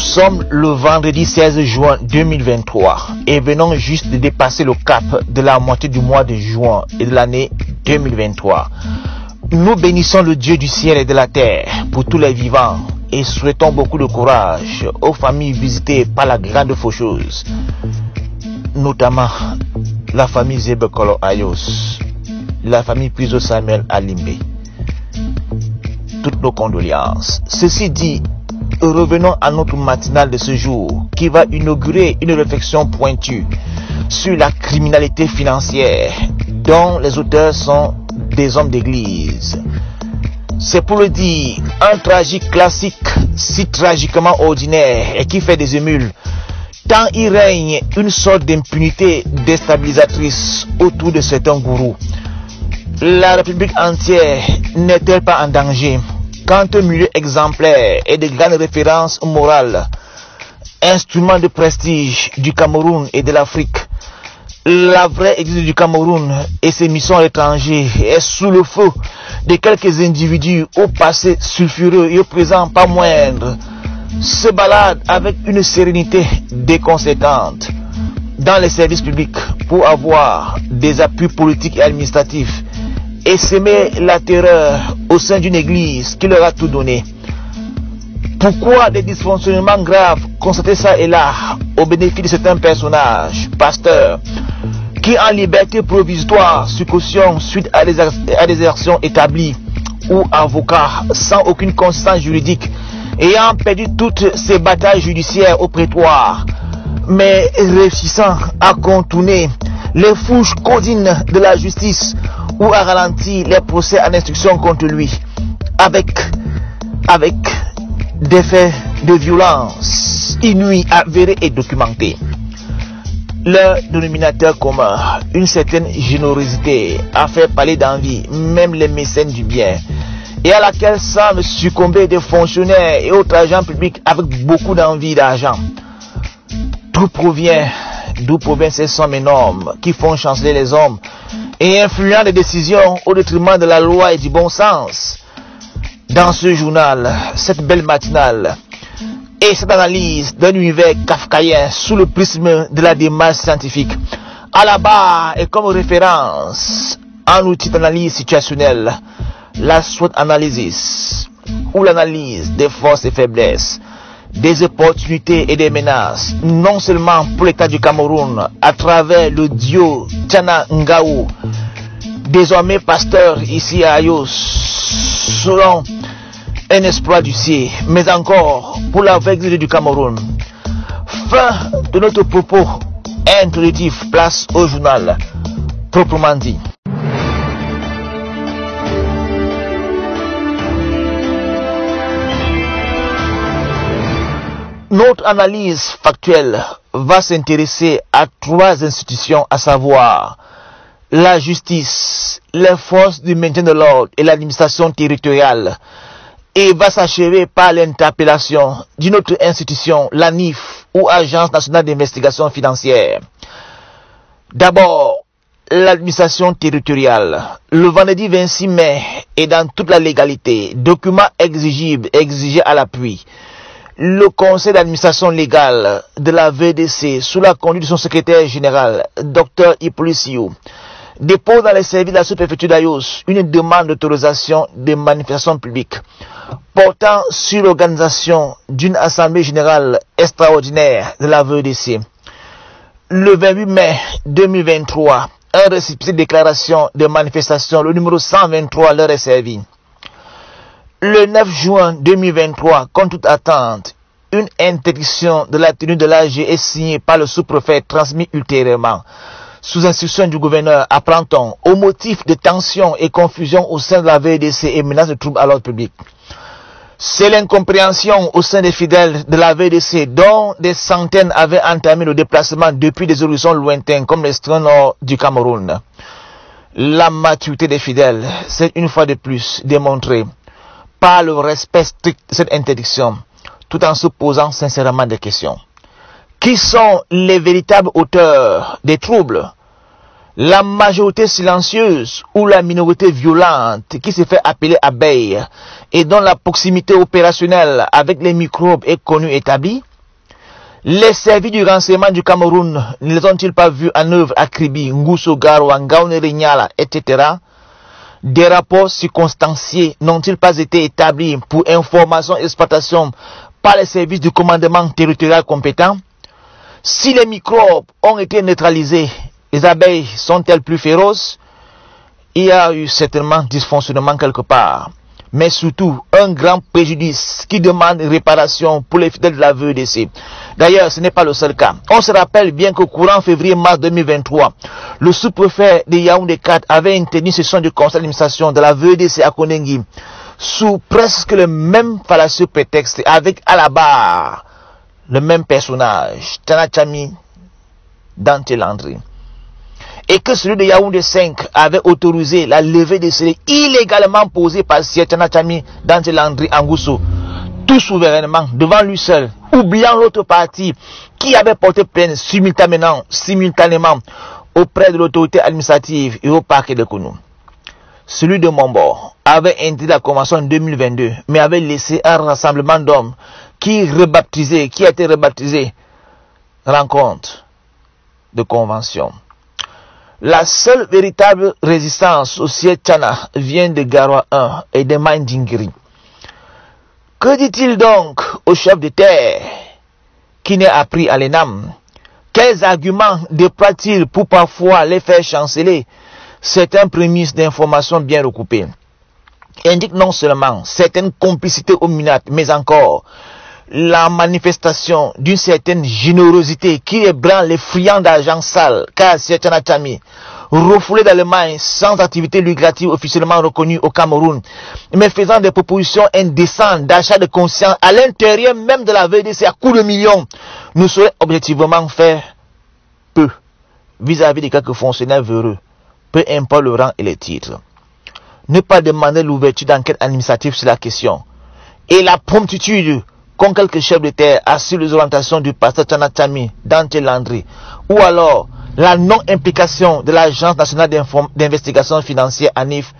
sommes le vendredi 16 juin 2023 et venons juste de dépasser le cap de la moitié du mois de juin et de l'année 2023. Nous bénissons le Dieu du ciel et de la terre pour tous les vivants et souhaitons beaucoup de courage aux familles visitées par la grande faucheuse, notamment la famille Zebekolo Ayos, la famille Piso Samuel Alimbe. Toutes nos condoléances. Ceci dit, revenons à notre matinale de ce jour qui va inaugurer une réflexion pointue sur la criminalité financière dont les auteurs sont des hommes d'église. C'est pour le dire, un tragique classique si tragiquement ordinaire et qui fait des émules, tant il règne une sorte d'impunité déstabilisatrice autour de certains gourous. La République entière n'est-elle pas en danger quand un milieu exemplaire et de grandes références morales, instrument de prestige du Cameroun et de l'Afrique, la vraie église du Cameroun et ses missions à l'étranger est sous le feu de quelques individus au passé sulfureux et au présent pas moindre, se baladent avec une sérénité déconcertante dans les services publics pour avoir des appuis politiques et administratifs et s'aimer la terreur au sein d'une église qui leur a tout donné. Pourquoi des dysfonctionnements graves constatés ça et là au bénéfice de certains personnages, pasteurs, qui en liberté provisoire sur caution suite à des actions établies, ou avocats sans aucune constance juridique, ayant perdu toutes ces batailles judiciaires au prétoire, mais réussissant à contourner les fourches codines de la justice ou à ralentir les procès en instruction contre lui, avec des faits de violence inouïs, avérés et documentés. Leur dénominateur commun, une certaine générosité, a fait parler d'envie, même les mécènes du bien, et à laquelle semblent succomber des fonctionnaires et autres agents publics avec beaucoup d'envie d'argent. D'où proviennent ces sommes énormes qui font chanceler les hommes et influent les décisions au détriment de la loi et du bon sens? Dans ce journal, cette belle matinale et cette analyse d'un univers kafkaïen sous le prisme de la démarche scientifique, à la barre et comme référence, un outil d'analyse situationnelle, la SWOT analysis, ou l'analyse des forces et faiblesses, des opportunités et des menaces, non seulement pour l'État du Cameroun, à travers le duo Tiana Ngaou, désormais pasteur ici à Ayos, selon un exploit du ciel, mais encore pour la vraie église du Cameroun. Fin de notre propos introductif, place au journal, proprement dit. Notre analyse factuelle va s'intéresser à trois institutions, à savoir la justice, les forces du maintien de l'ordre et l'administration territoriale, et va s'achever par l'interpellation d'une autre institution, l'ANIF, ou Agence nationale d'investigation financière. D'abord, l'administration territoriale. Le vendredi 26 mai, et dans toute la légalité, document exigé à l'appui, le conseil d'administration légale de la VDC, sous la conduite de son secrétaire général, Dr Hippolyte, dépose dans les services de la sous-préfecture d'Ayos une demande d'autorisation de manifestation publique portant sur l'organisation d'une assemblée générale extraordinaire de la VDC. Le 28 mai 2023, un récépissé de déclaration de manifestation, le numéro 123, leur est servi. Le 9 juin 2023, contre toute attente, une interdiction de la tenue de l'AG est signée par le sous-préfet, transmis ultérieurement, sous instruction du gouverneur, apprend-on, au motif de tensions et confusion au sein de la VDC et menace de troubles à l'ordre public. C'est l'incompréhension au sein des fidèles de la VDC, dont des centaines avaient entamé le déplacement depuis des horizons lointains comme l'extrême nord du Cameroun. La maturité des fidèles, c'est une fois de plus démontrée par le respect strict de cette interdiction, tout en se posant sincèrement des questions. Qui sont les véritables auteurs des troubles? La majorité silencieuse ou la minorité violente qui se fait appeler abeille et dont la proximité opérationnelle avec les microbes est connue et établie? Les services du renseignement du Cameroun ne les ont-ils pas vus en œuvre à Kribi, Ngousso, Garoua, Ngaoune, Rignala, etc. Des rapports circonstanciés n'ont-ils pas été établis pour information et exploitation par les services du commandement territorial compétent? Si les microbes ont été neutralisés, les abeilles sont-elles plus féroces? Il y a eu certainement dysfonctionnement quelque part, mais surtout un grand préjudice qui demande réparation pour les fidèles de la VEDC. D'ailleurs, ce n'est pas le seul cas. On se rappelle bien qu'au courant février-mars 2023, le sous-préfet de Yaoundé 4 avait tenu une session du conseil d'administration de la VEDC à Kondengi sous presque le même fallacieux prétexte, avec à la barre le même personnage, Tchana Tchami Dante Landry. Et que celui de Yaoundé 5 avait autorisé la levée des scellés illégalement posée par Tchana Tchami Dante Landry en Ngousso, tout souverainement, devant lui seul, oubliant l'autre partie qui avait porté plainte simultanément auprès de l'autorité administrative et au parquet de Kounou. Celui de Mombo avait interdit la convention en 2022, mais avait laissé un rassemblement d'hommes qui a été rebaptisé rencontre de convention. La seule véritable résistance au siège Tchana vient de Garoua 1 et de Mandingiri. Que dit-il donc au chef de terre qui n'est appris à l'ENAM? Quels arguments déploie-t-il pour parfois les faire chanceler certains prémices d'informations bien recoupées? Il indique non seulement certaines complicités ominentes, mais encore la manifestation d'une certaine générosité qui ébranle les friands d'argent sale, car Tchana Tchami, refoulé d'Allemagne sans activité lucrative officiellement reconnue au Cameroun, mais faisant des propositions indécentes d'achat de conscience à l'intérieur même de la VDC à coups de millions, nous saurait objectivement faire peu vis-à-vis de quelques fonctionnaires véreux, peu importe le rang et les titres. Ne pas demander l'ouverture d'enquête administrative sur la question et la promptitude qu'ont quelques chefs de terre assurent les orientations du pasteur Tchana Tchami Dante Landry, ou alors la non-implication de l'Agence nationale d'investigation financière ANIF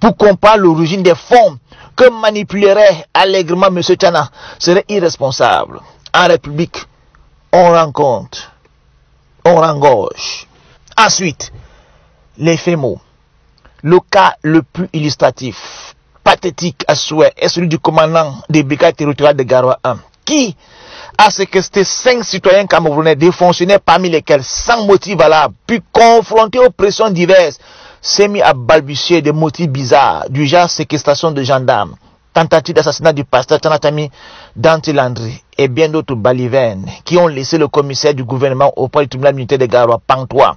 pour comprendre l'origine des fonds que manipulerait allègrement M. Tchana serait irresponsable. En République, on rencontre, on rengorge. Ensuite, les faits mots. Le cas le plus illustratif, pathétique à souhait, est celui du commandant des brigades territoriales de Garoua 1, qui a séquestré 5 citoyens camerounais, des fonctionnaires parmi lesquels, sans motif valable, puis confrontés aux pressions diverses, s'est mis à balbutier des motifs bizarres, du genre séquestration de gendarmes, tentative d'assassinat du pasteur Tchana Tchami Dante Landry et bien d'autres balivernes qui ont laissé le commissaire du gouvernement auprès du tribunal militaire de Garoua, Pantois.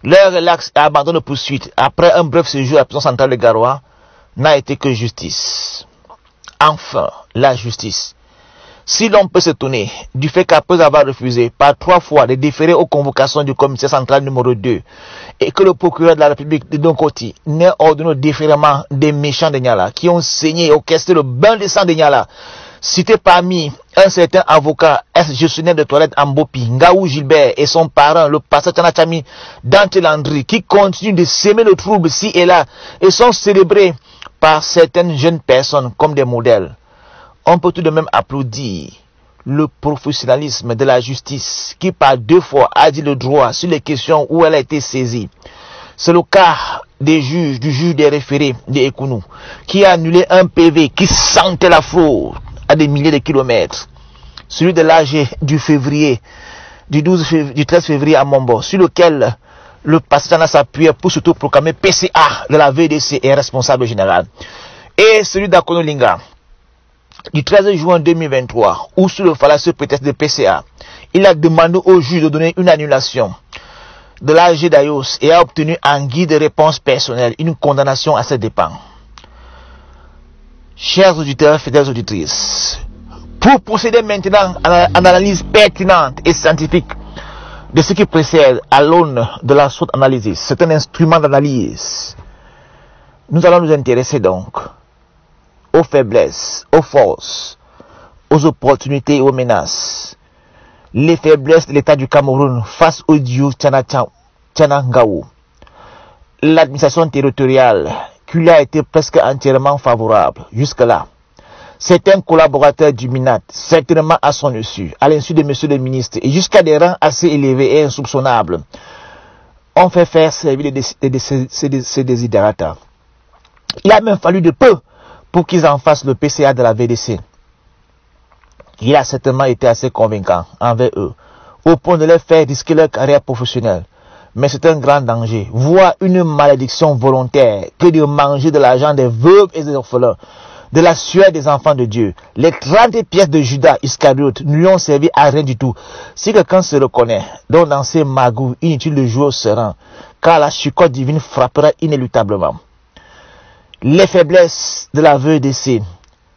Leur relax et abandon de poursuite après un bref séjour à la prison centrale de Garoua n'a été que justice. Enfin, la justice. Si l'on peut s'étonner du fait qu'après avoir refusé par 3 fois de déférer aux convocations du commissaire central numéro 2 et que le procureur de la République de Donkoti n'ait ordonné le déférement des méchants de Niala qui ont saigné et orchestré le bain de sang de Niala, cité parmi un certain avocat ex-gestionnaire de toilettes Ambopi, Ngaou Gilbert et son parent, le pasteur Tchana Tchami Dante Landry, qui continuent de s'aimer le trouble ci et là et sont célébrés par certaines jeunes personnes comme des modèles. On peut tout de même applaudir le professionnalisme de la justice qui par 2 fois a dit le droit sur les questions où elle a été saisie. C'est le cas du juge des référés de Ekounou qui a annulé un PV qui sentait la fraude à des milliers de kilomètres. Celui de l'AG du 13 février à Mombo, sur lequel le pasteur Tchana s'appuyait pour surtout proclamer PCA de la VDC et responsable général. Et celui d'Akonolinga, du 13 juin 2023, où sous le fallacieux prétexte de PCA, il a demandé au juge de donner une annulation de l'AG d'Ayos et a obtenu en guide de réponse personnelle une condamnation à ses dépens. Chers auditeurs, fidèles auditrices, pour procéder maintenant à une analyse pertinente et scientifique de ce qui précède à l'aune de la SWOT analysis, c'est un instrument d'analyse. Nous allons nous intéresser donc aux faiblesses, aux forces, aux opportunités et aux menaces. Les faiblesses de l'État du Cameroun face au duo Tchana Ngaou. L'administration territoriale qui lui a été presque entièrement favorable jusque-là. certains collaborateurs du MINAT, certainement à son insu, à l'insu de monsieur le ministre, et jusqu'à des rangs assez élevés et insoupçonnables, ont fait faire servir ces désidérata. Il a même fallu de peu pour qu'ils en fassent le PCA de la VDC. Il a certainement été assez convaincant envers eux, au point de leur faire risquer leur carrière professionnelle. Mais c'est un grand danger, voire une malédiction volontaire, que de manger de l'argent des veuves et des orphelins, de la sueur des enfants de Dieu. Les 30 pièces de Judas Iscariote ne lui ont servi à rien du tout. Si quelqu'un se reconnaît, donc dans ces magouilles, inutile de jouer au serein, car la chicotte divine frappera inéluctablement. Les faiblesses de la VDC,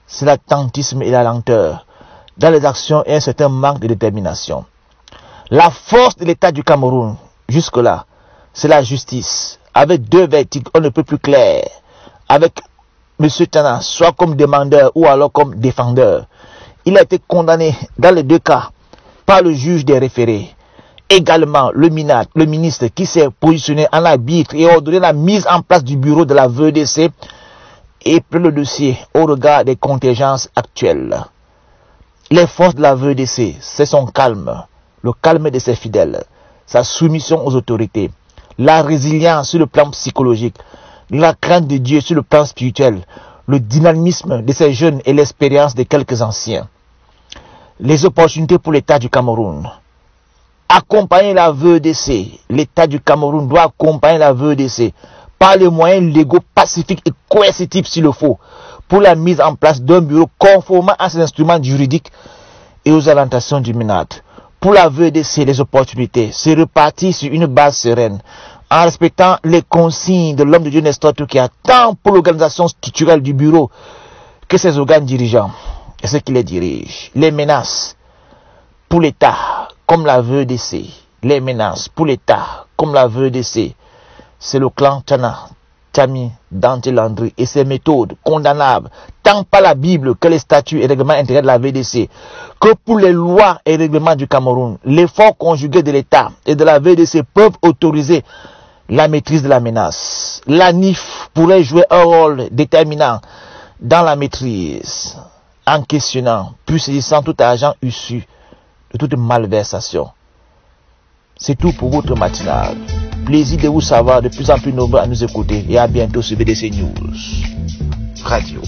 c'est l'attentisme et la lenteur dans les actions et un certain manque de détermination. La force de l'État du Cameroun, jusque-là, c'est la justice, avec deux verticales, on ne peut plus clair, avec M. Tana, soit comme demandeur ou alors comme défendeur. Il a été condamné dans les deux cas par le juge des référés. Également, le ministre qui s'est positionné en arbitre et ordonné la mise en place du bureau de la VDC et pris le dossier au regard des contingences actuelles. Les forces de la VDC, c'est son calme, le calme de ses fidèles, sa soumission aux autorités, la résilience sur le plan psychologique, la crainte de Dieu sur le plan spirituel, le dynamisme de ces jeunes et l'expérience de quelques anciens. Les opportunités pour l'État du Cameroun. Accompagner la VDC, l'État du Cameroun doit accompagner la VDC par les moyens légaux, pacifiques et coercitifs s'il le faut, pour la mise en place d'un bureau conformément à ses instruments juridiques et aux orientations du MINAT. Pour la VDC, les opportunités, c'est repartir sur une base sereine, en respectant les consignes de l'homme de Dieu Nestor Toukia, tant pour l'organisation structurelle du bureau que ses organes dirigeants et ceux qui les dirigent. Les menaces pour l'État, comme la VDC, les menaces pour l'État, comme la VDC, c'est le clan Tchana, Tchami, Dante Landry et ses méthodes condamnables, tant par la Bible que les statuts et règlements intérieurs de la VDC, que pour les lois et règlements du Cameroun. L'effort conjugué de l'État et de la VDC peuvent autoriser la maîtrise de la menace. La NIF pourrait jouer un rôle déterminant dans la maîtrise, en questionnant, puis saisissant tout agent issu de toute malversation. C'est tout pour votre matinale. Plaisir de vous savoir de plus en plus nombreux à nous écouter et à bientôt sur VDC News Radio.